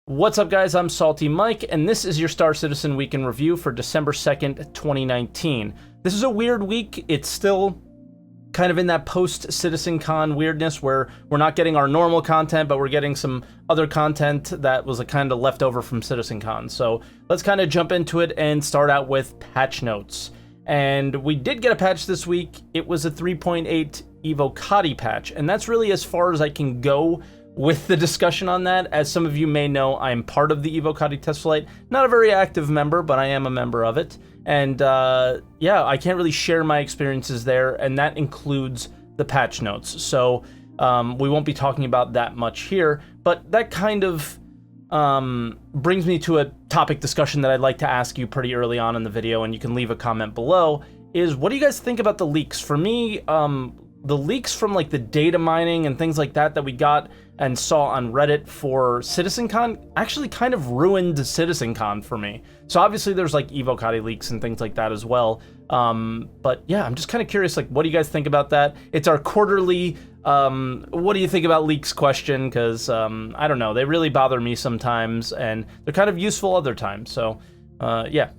What's up, guys? I'm SaltEMike, and this is your Star Citizen Week in Review for December 2nd, 2019. This is a weird week. It's still kind of in that post-CitizenCon weirdness where we're not getting our normal content, but we're getting some other content that was a kind of leftover from CitizenCon. So let's kind of jump into it and start out with patch notes. And we did get a patch this week. It was a 3.8 Evocati patch, and that's really as far as I can go with the discussion on that. As some of you may know, I'm part of the Evocati test flight. Not a very active member, but I am a member of it. And yeah, I can't really share my experiences there, and that includes the patch notes. So we won't be talking about that much here, but that kind of brings me to a topic discussion that I'd like to ask you pretty early on in the video, and you can leave a comment below, is what do you guys think about the leaks? For me, the leaks from like the data mining and things like that we got and saw on Reddit for CitizenCon actually kind of ruined CitizenCon for me. So obviously there's like Evocati leaks and things like that as well. But yeah, I'm just kind of curious, like, what do you guys think about that? It's our quarterly, what do you think about leaks question, because I don't know, they really bother me sometimes and they're kind of useful other times. So yeah,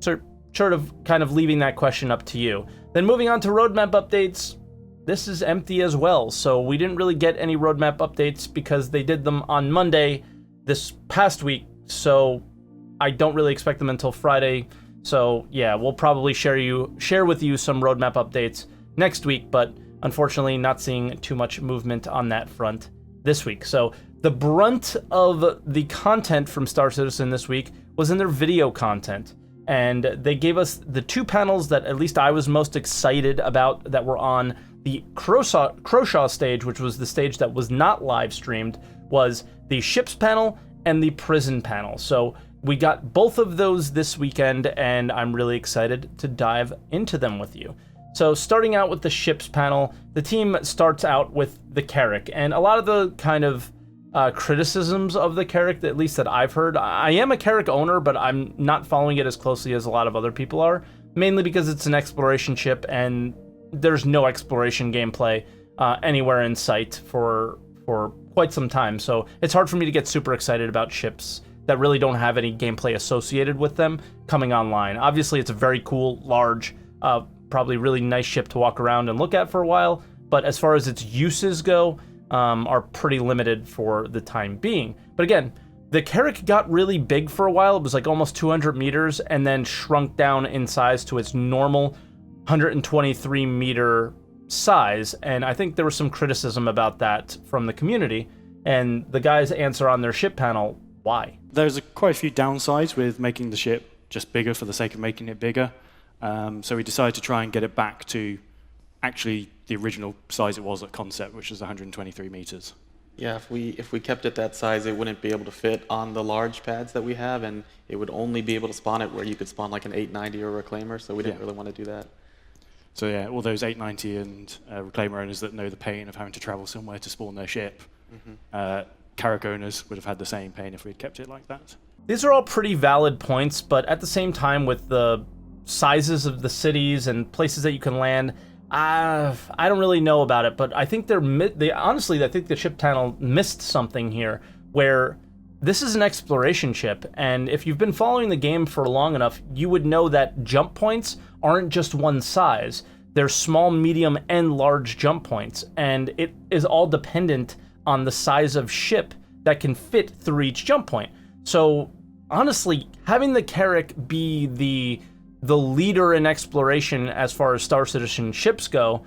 sort of kind of leaving that question up to you. Then moving on to roadmap updates. This is empty as well, so we didn't really get any roadmap updates because they did them on Monday this past week, so I don't really expect them until Friday. So yeah, we'll probably share with you some roadmap updates next week, but unfortunately not seeing too much movement on that front this week. So the brunt of the content from Star Citizen this week was in their video content, and they gave us the two panels that at least I was most excited about that were on the Croshaw stage, which was the stage that was not live streamed, was the ships panel and the prison panel. So we got both of those this weekend, and I'm really excited to dive into them with you. So starting out with the ships panel, the team starts out with the Carrack, and a lot of the kind of criticisms of the Carrack, at least that I've heard. I am a Carrack owner, but I'm not following it as closely as a lot of other people are, mainly because it's an exploration ship and there's no exploration gameplay anywhere in sight for quite some time. So it's hard for me to get super excited about ships that really don't have any gameplay associated with them coming online. Obviously, it's a very cool, large, probably really nice ship to walk around and look at for a while, but as far as its uses go, are pretty limited for the time being. But again, the Carrack got really big for a while. It was like almost 200 meters and then shrunk down in size to its normal 123 meter size, and I think there was some criticism about that from the community, and the guys answer on their ship panel why. There's quite a few downsides with making the ship just bigger for the sake of making it bigger, so we decided to try and get it back to actually the original size it was at concept, which was 123 meters. Yeah, if we kept it that size, it wouldn't be able to fit on the large pads that we have, and it would only be able to spawn it where you could spawn like an 890 or a Reclaimer, so we didn't really want to do that. So yeah, all those 890 and Reclaimer owners that know the pain of having to travel somewhere to spawn their ship, Carrack owners would have had the same pain if we'd kept it like that. These are all pretty valid points, but at the same time, with the sizes of the cities and places that you can land, I don't really know about it, but I think honestly, I think the ship panel missed something here, where this is an exploration ship, and if you've been following the game for long enough, you would know that jump points aren't just one size. They're small, medium, and large jump points, and it is all dependent on the size of ship that can fit through each jump point. So honestly, having the Carrack be the leader in exploration as far as Star Citizen ships go,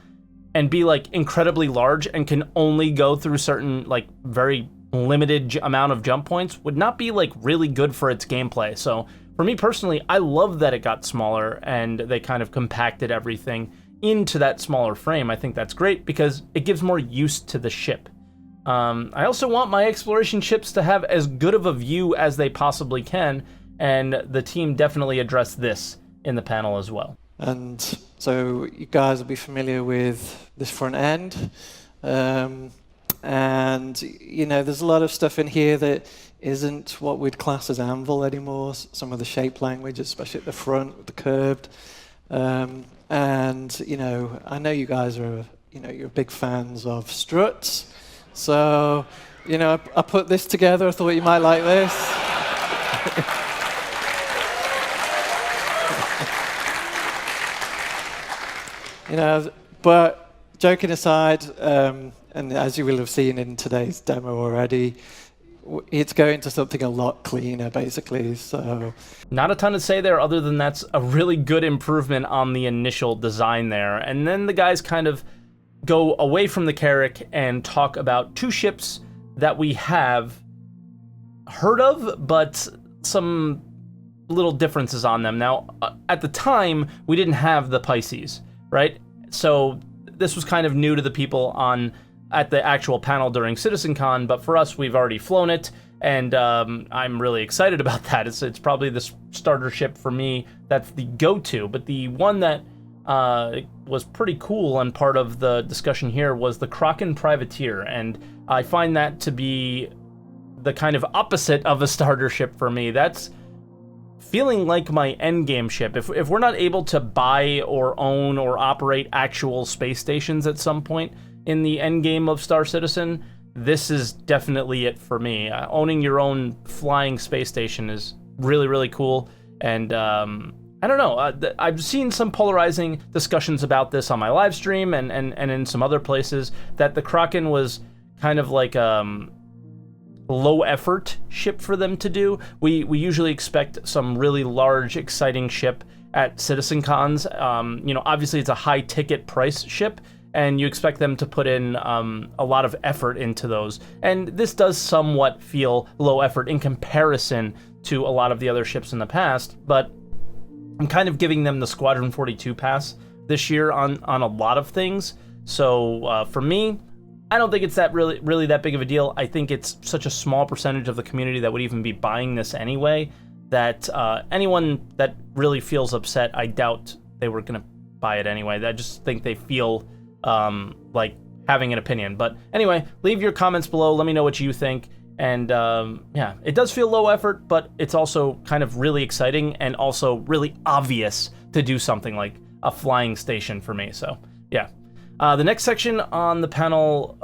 and be like incredibly large and can only go through certain like very limited amount of jump points would not be like really good for its gameplay. So for me personally, I love that it got smaller and they kind of compacted everything into that smaller frame. I think that's great because it gives more use to the ship. I also want my exploration ships to have as good of a view as they possibly can, and the team definitely addressed this in the panel as well. And so you guys will be familiar with this front end. And, you know, there's a lot of stuff in here that isn't what we'd class as Anvil anymore. Some of the shape language, especially at the front with the curved. And, you know, I know you guys are, you know, you're big fans of struts. So You know, I put this together. I thought you might like this. You know, but joking aside, and as you will have seen in today's demo already, it's going to something a lot cleaner, basically. So, not a ton to say there, other than that's a really good improvement on the initial design there. And then the guys kind of go away from the Carrack and talk about two ships that we have heard of, but some little differences on them. Now, at the time, we didn't have the Pisces, right? So this was kind of new to the people at the actual panel during CitizenCon, but for us, we've already flown it, and I'm really excited about that. It's probably the starter ship for me that's the go-to, but the one that was pretty cool and part of the discussion here was the Kraken Privateer, and I find that to be the kind of opposite of a starter ship for me. That's feeling like my endgame ship. If we're not able to buy or own or operate actual space stations at some point in the endgame of Star Citizen, this is definitely it for me. Owning your own flying space station is really, really cool, and I don't know, I've seen some polarizing discussions about this on my live stream and in some other places, that the Kraken was kind of like low effort ship for them to do. We usually expect some really large, exciting ship at CitizenCons. You know, obviously it's a high ticket price ship, and you expect them to put in a lot of effort into those. And this does somewhat feel low effort in comparison to a lot of the other ships in the past, but I'm kind of giving them the Squadron 42 pass this year on a lot of things. So for me, I don't think it's that really that big of a deal. I think it's such a small percentage of the community that would even be buying this anyway, that anyone that really feels upset, I doubt they were going to buy it anyway. I just think they feel like having an opinion. But anyway, leave your comments below. Let me know what you think. And yeah, it does feel low effort, but it's also kind of really exciting and also really obvious to do something like a flying station for me. So yeah. The next section on the panel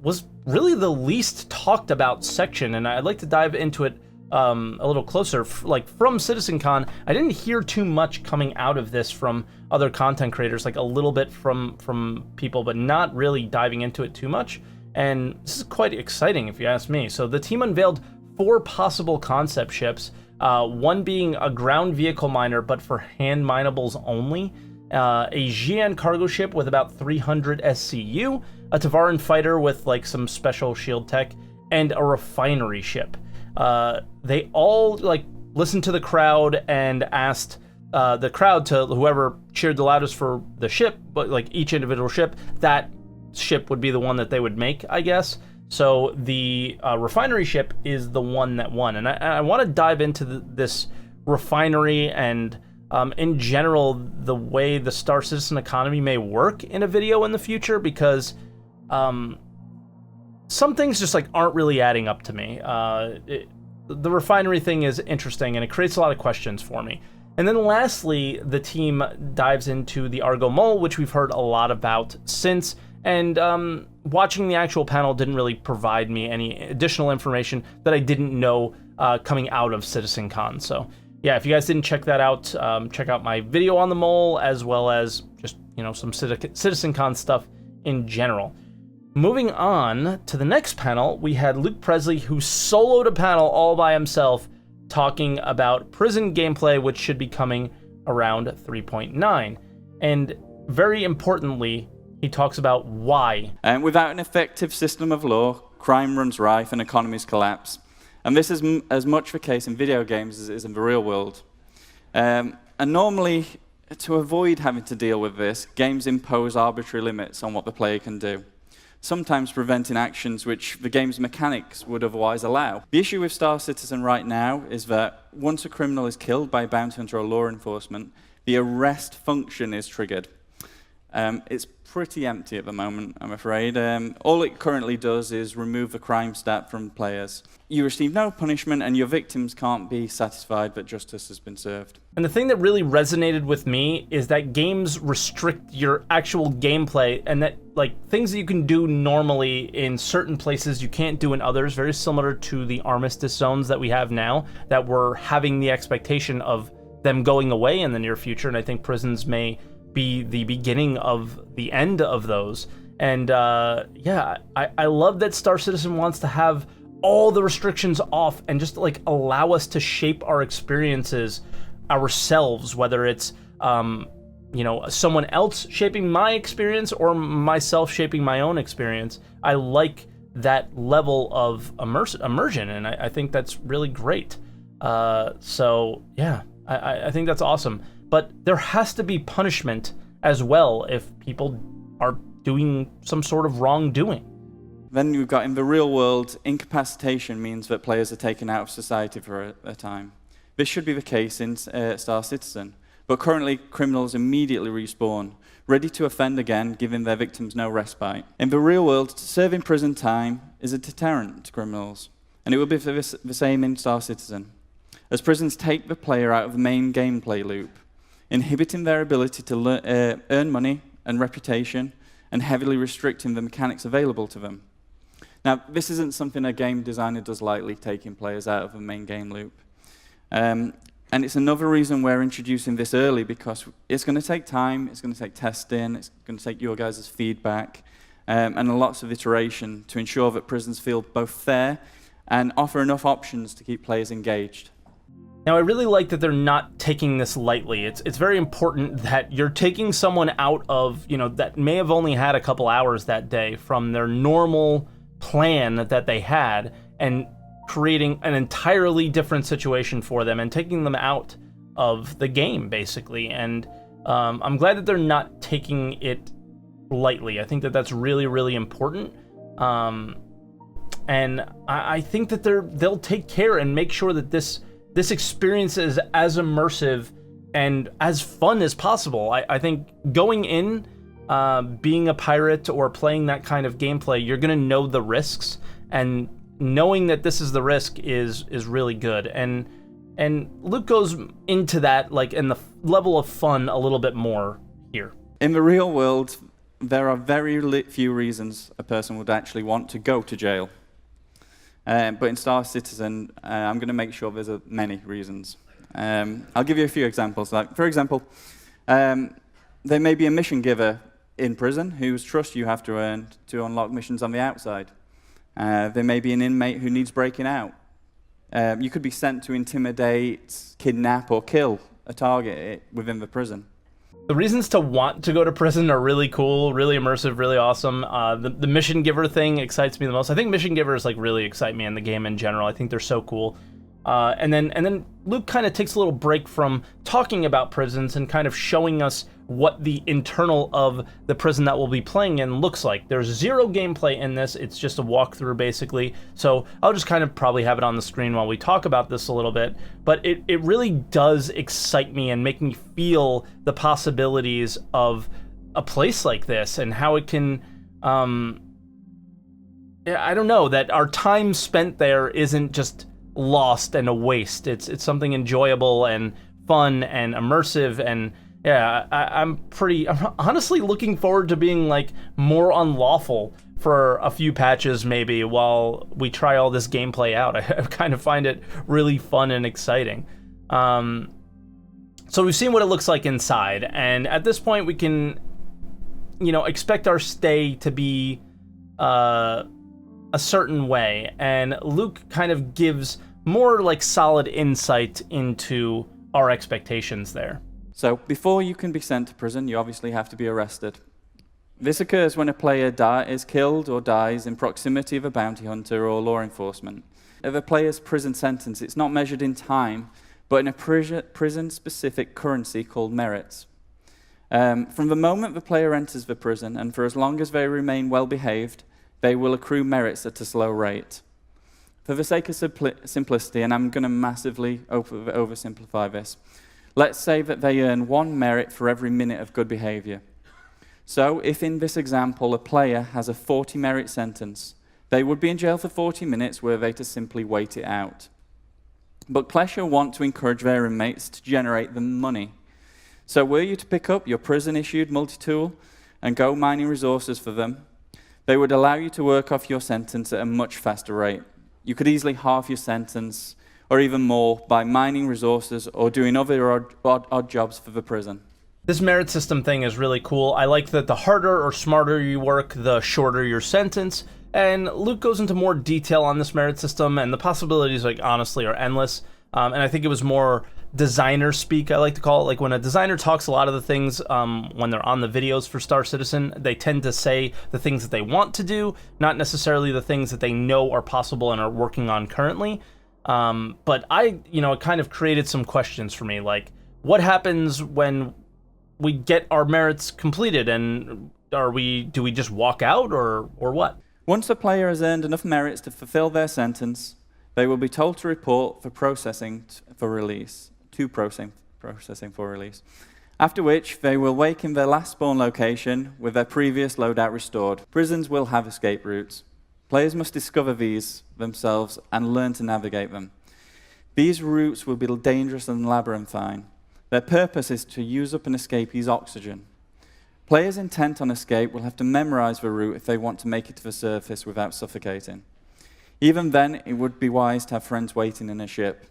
was really the least talked about section, and I'd like to dive into it a little closer. Like, from CitizenCon, I didn't hear too much coming out of this from other content creators, like a little bit from people, but not really diving into it too much. And this is quite exciting, if you ask me. So the team unveiled 4 possible concept ships, one being a ground vehicle miner, but for hand minables only. A Xi'an cargo ship with about 300 SCU, a Tavaran fighter with like some special shield tech, and a refinery ship. They all like listened to the crowd and asked the crowd to whoever cheered the loudest for the ship, but like each individual ship, that ship would be the one that they would make, I guess. So the refinery ship is the one that won, and I want to dive into this refinery and in general, the way the Star Citizen economy may work in a video in the future, because some things just like aren't really adding up to me. The refinery thing is interesting, and it creates a lot of questions for me. And then lastly, the team dives into the Argo Mole, which we've heard a lot about since, and watching the actual panel didn't really provide me any additional information that I didn't know coming out of CitizenCon. So yeah, if you guys didn't check that out, check out my video on the mole, as well as just, you know, some CitizenCon stuff in general. Moving on to the next panel, we had Luke Presley, who soloed a panel all by himself, talking about prison gameplay, which should be coming around 3.9. And very importantly, he talks about why. And without an effective system of law, crime runs rife and economies collapse. And this is as much the case in video games as it is in the real world. And normally, to avoid having to deal with this, games impose arbitrary limits on what the player can do, sometimes preventing actions which the game's mechanics would otherwise allow. The issue with Star Citizen right now is that once a criminal is killed by a bounty hunter or law enforcement, the arrest function is triggered. It's pretty empty at the moment, I'm afraid. All it currently does is remove the crime stat from players. You receive no punishment, and your victims can't be satisfied that justice has been served. And the thing that really resonated with me is that games restrict your actual gameplay, and that like things that you can do normally in certain places you can't do in others, very similar to the armistice zones that we have now, that we're having the expectation of them going away in the near future, and I think prisons may be the beginning of the end of those. And yeah, I love that Star Citizen wants to have all the restrictions off and just like allow us to shape our experiences ourselves, whether it's you know, someone else shaping my experience or myself shaping my own experience. I like that level of immersion, and I think that's really great. So yeah, I think that's awesome. But there has to be punishment as well if people are doing some sort of wrongdoing. Then we've got, in the real world, incapacitation means that players are taken out of society for a time. This should be the case in Star Citizen, but currently criminals immediately respawn, ready to offend again, giving their victims no respite. In the real world, serving prison time is a deterrent to criminals, and it will be the same in Star Citizen, as prisons take the player out of the main gameplay loop, inhibiting their ability to earn money and reputation, and heavily restricting the mechanics available to them. Now, this isn't something a game designer does lightly, taking players out of the main game loop. And it's another reason we're introducing this early, because it's going to take time, it's going to take testing, it's going to take your guys' feedback, and lots of iteration to ensure that prisons feel both fair and offer enough options to keep players engaged. Now, I really like that they're not taking this lightly. It's very important that you're taking someone out of, you know, that may have only had a couple hours that day from their normal plan that they had, and creating an entirely different situation for them and taking them out of the game, basically. And I'm glad that they're not taking it lightly. I think that that's really, really important. And I think that they'll take care and make sure that this experience is as immersive and as fun as possible. I think going in, being a pirate or playing that kind of gameplay, you're gonna know the risks, and knowing that this is the risk is really good. And Luke goes into that, like, in the level of fun a little bit more here. In the real world, there are very few reasons a person would actually want to go to jail. But in Star Citizen, I'm going to make sure there's many reasons. I'll give you a few examples. Like, for example, there may be a mission giver in prison whose trust you have to earn to unlock missions on the outside. There may be an inmate who needs breaking out. You could be sent to intimidate, kidnap, or kill a target within the prison. The reasons to want to go to prison are really cool, really immersive, really awesome. The mission giver thing excites me the most. I think mission givers like really excite me in the game in general. I think they're so cool. And then Luke kind of takes a little break from talking about prisons and kind of showing us what the internal of the prison that we'll be playing in looks like. There's zero gameplay in this. It's just a walkthrough, basically. So I'll just kind of probably have it on the screen while we talk about this a little bit. But it really does excite me and make me feel the possibilities of a place like this and how it can, I don't know, that our time spent there isn't just lost and a waste. It's something enjoyable and fun and immersive. And yeah, I'm honestly looking forward to being like more unlawful for a few patches maybe while we try all this gameplay out. I kind of find it really fun and exciting. So we've seen what it looks like inside, and at this point we can, you know, expect our stay to be a certain way, and Luke kind of gives more like solid insight into our expectations there. So before you can be sent to prison, you obviously have to be arrested. This occurs when a player is killed or dies in proximity of a bounty hunter or law enforcement. Of a player's prison sentence, it's not measured in time, but in a prison-specific currency called merits. From the moment the player enters the prison, and for as long as they remain well-behaved, they will accrue merits at a slow rate. For the sake of simplicity, and I'm going to massively oversimplify this, let's say that they earn 1 merit for every minute of good behavior. So if in this example a player has a 40 merit sentence, they would be in jail for 40 minutes were they to simply wait it out. But Klesher want to encourage their inmates to generate the money. So were you to pick up your prison-issued multi-tool and go mining resources for them, they would allow you to work off your sentence at a much faster rate. You could easily halve your sentence, or even more, by mining resources or doing other odd jobs for the prison. This merit system thing is really cool. I like that the harder or smarter you work, the shorter your sentence. And Luke goes into more detail on this merit system, and the possibilities, like, honestly, are endless. And I think it was more designer speak, I like to call it. Like, when a designer talks a lot of the things when they're on the videos for Star Citizen, they tend to say the things that they want to do, not necessarily the things that they know are possible and are working on currently. But it kind of created some questions for me, like, what happens when we get our merits completed, and do we just walk out, or what? Once a player has earned enough merits to fulfill their sentence, they will be told to report for processing for release, after which they will wake in their last spawn location with their previous loadout restored. Prisons will have escape routes. Players must discover these themselves and learn to navigate them. These routes will be dangerous and labyrinthine. Their purpose is to use up an escapee's oxygen. Players intent on escape will have to memorize the route if they want to make it to the surface without suffocating. Even then, it would be wise to have friends waiting in a ship.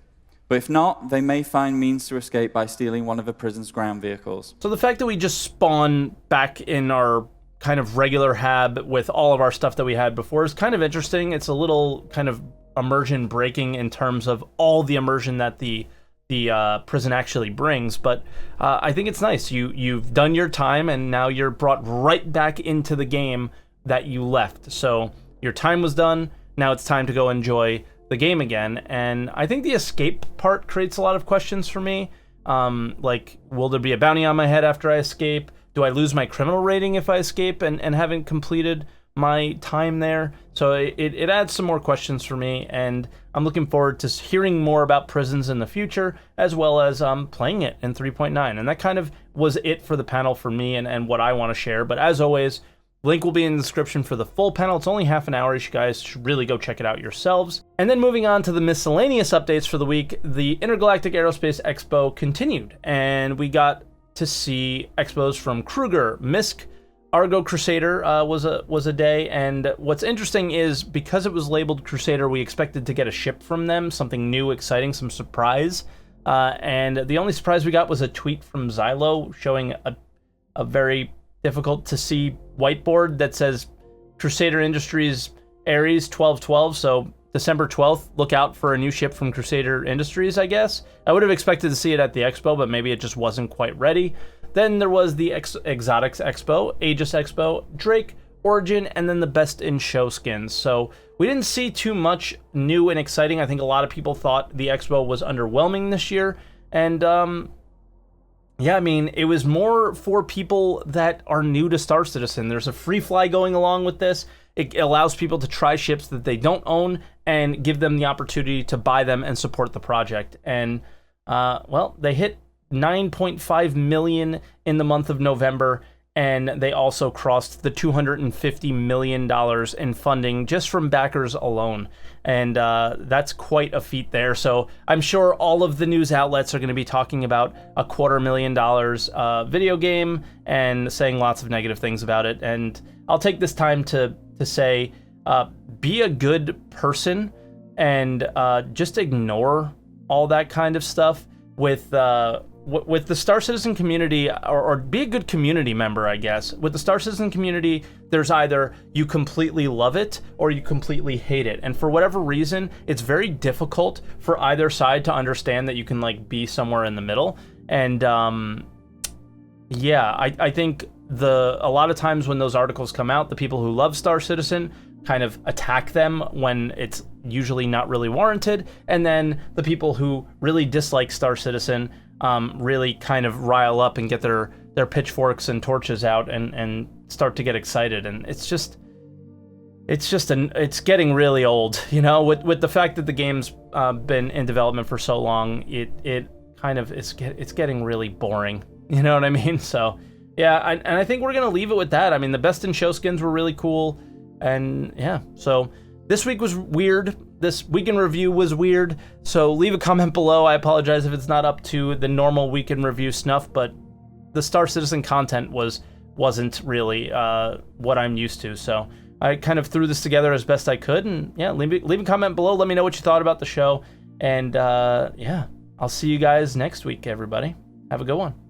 But if not, they may find means to escape by stealing one of the prison's ground vehicles. So the fact that we just spawn back in our kind of regular hab with all of our stuff that we had before is kind of interesting. It's a little kind of immersion breaking in terms of all the immersion that the prison actually brings, but I think it's nice. You've done your time, and now you're brought right back into the game that you left. So your time was done, now it's time to go enjoy the game again, and I think the escape part creates a lot of questions for me. Like, will there be a bounty on my head after I escape? Do I lose my criminal rating if I escape and haven't completed my time there? So it adds some more questions for me, and I'm looking forward to hearing more about prisons in the future, as well as playing it in 3.9. And that kind of was it for the panel for me and what I want to share. But as always, link will be in the description for the full panel. It's only half an hour. You guys should really go check it out yourselves. And then moving on to the miscellaneous updates for the week, the Intergalactic Aerospace Expo continued, and we got to see expos from Kruger, Misc, Argo Crusader was a day, and what's interesting is because it was labeled Crusader, we expected to get a ship from them, something new, exciting, some surprise, and the only surprise we got was a tweet from Zyloh showing a very difficult to see whiteboard that says Crusader Industries Ares 1212, so December 12th, look out for a new ship from Crusader Industries, I guess. I would have expected to see it at the expo, but maybe it just wasn't quite ready. Then there was the Exotics Expo, Aegis Expo, Drake, Origin, and then the Best in Show skins. So we didn't see too much new and exciting. I think a lot of people thought the expo was underwhelming this year. And yeah, I mean, it was more for people that are new to Star Citizen. There's a free fly going along with this. It allows people to try ships that they don't own and give them the opportunity to buy them and support the project. And, well, they hit 9.5 million in the month of November, and they also crossed the $250 million in funding just from backers alone. And that's quite a feat there. So I'm sure all of the news outlets are going to be talking about a $250,000 video game and saying lots of negative things about it. And I'll take this time to say, be a good person and just ignore all that kind of stuff with the Star Citizen community, or be a good community member, I guess. With the Star Citizen community, there's either you completely love it or you completely hate it. And for whatever reason, it's very difficult for either side to understand that you can, like, be somewhere in the middle. And yeah, I think a lot of times when those articles come out, the people who love Star Citizen kind of attack them when it's usually not really warranted. And then the people who really dislike Star Citizen really kind of rile up and get their pitchforks and torches out and start to get excited. And it's getting really old, you know, with the fact that the game's been in development for so long. It kind of it's getting really boring, you know what I mean? So Yeah, and I think we're going to leave it with that. I mean, the best in show skins were really cool. And yeah, so this week was weird. This week in review was weird. So leave a comment below. I apologize if it's not up to the normal week in review snuff, but the Star Citizen content wasn't really what I'm used to. So I kind of threw this together as best I could. And yeah, leave a comment below. Let me know what you thought about the show. And yeah, I'll see you guys next week, everybody. Have a good one.